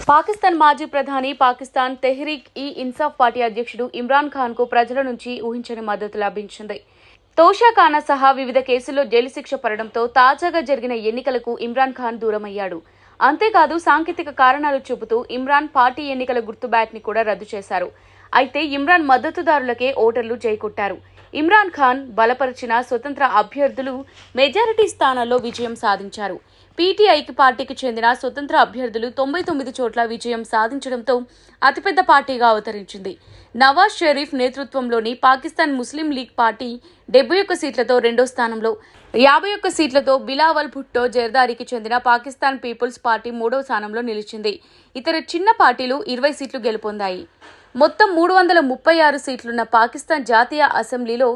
పాకిస్తాన్ మాజీ ప్రధాని పాకిస్తాన్ తెహ్రీక్ ఈ ఇన్సాఫ్ పార్టీ అధ్యక్షుడు ఇమ్రాన్ ఖాన్ కు ప్రజల నుంచి ఊహించని మద్దతు లభించింది. తోషాఖానా సహా వివిధ కేసుల్లో జైలు శిక్ష పడడంతో తాజాగా జరిగిన ఎన్నికలకు ఇమ్రాన్ ఖాన్ దూరమయ్యాడు. అంతేకాదు సాంకేతిక కారణాలు చూపుతూ ఇమ్రాన్ పార్టీ ఎన్నికల గుర్తు బ్యాట్ ని కూడా రద్దు చేశారు. అయితే ఇమ్రాన్ మద్దతుదారులకే ఓటర్లు జైకొట్టారు. ఇమ్రాన్ ఖాన్ బలపరిచిన స్వతంత్ర అభ్యర్థులు మెజారిటీ స్థానాల్లో విజయం సాధించారు. పీటీఐకి పార్టీకి చెందిన స్వతంత్ర అభ్యర్థులు 99 చోట్ల విజయం సాధించడంతో అతిపెద్ద పార్టీగా అవతరించింది. నవాజ్ షరీఫ్ నేతృత్వంలోని పాకిస్తాన్ ముస్లిం లీగ్ పార్టీ 71 సీట్లతో రెండో స్థానంలో, 51 సీట్లతో బిలావల్ భుట్టో జర్దారీకి చెందిన పాకిస్తాన్ పీపుల్స్ పార్టీ మూడవ స్థానంలో నిలిచింది. ఇతర చిన్న పార్టీలు 20 సీట్లు గెలుపొందాయి. మొత్తం 336 సీట్లున్న పాకిస్తాన్ జాతీయ అసెంబ్లీలో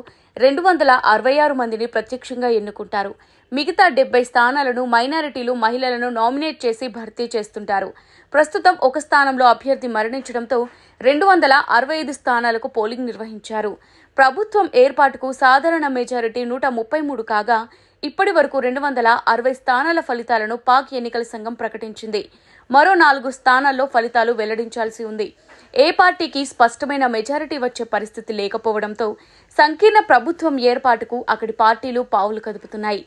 266 మందిని ప్రత్యక్షంగా ఎన్నుకుంటారు. మిగతా 70 స్థానాలను మైనారిటీలు, మహిళలను నామినేట్ చేసి భర్తీ చేస్తుంటారు. ప్రస్తుతం ఒక స్థానంలో అభ్యర్థి మరణించడంతో 265 స్థానాలకు పోలింగ్ నిర్వహించారు. ప్రభుత్వం ఏర్పాటుకు సాధారణ మెజారిటీ 133 కాగా ఇప్పటి వరకు 260 స్థానాల ఫలితాలను పాక్ ఎన్నికల సంఘం ప్రకటించింది. మరో 4 స్థానాల్లో ఫలితాలు వెల్లడించాల్సి ఉంది. ఏ పార్టీకి స్పష్టమైన మెజారిటీ వచ్చే పరిస్థితి లేకపోవడంతో సంకీర్ణ ప్రభుత్వం ఏర్పాటుకు అక్కడి పార్టీలు పావులు కదుపుతున్నాయి.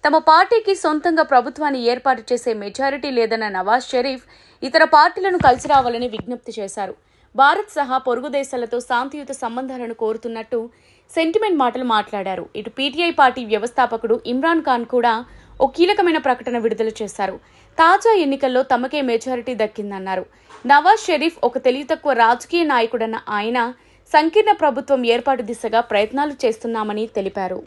తమ పార్టీకి సొంతంగా ప్రభుత్వాన్ని ఏర్పాటు చేసే మెజారిటీ లేదన్న నవాజ్ షరీఫ్ ఇతర పార్టీలను కలిసి రావాలని విజ్ఞప్తి చేశారు. భారత్ సహా పొరుగు దేశాలతో శాంతియుత సంబంధాలను కోరుతున్నట్టు సెంటిమెంట్ మాటలు మాట్లాడారు. ఇటు పీటీఐ పార్టీ వ్యవస్థాపకుడు ఇమ్రాన్ ఖాన్ కూడా ఓ కీలకమైన ప్రకటన విడుదల చేశారు. తాజా ఎన్నికల్లో తమకే మెజారిటీ దక్కిందన్నారు. నవాజ్ షరీఫ్ ఒక తెలివితక్కువ రాజకీయ నాయకుడన్న ఆయన సంకీర్ణ ప్రభుత్వం ఏర్పాటు దిశగా ప్రయత్నాలు చేస్తున్నామని తెలిపారు.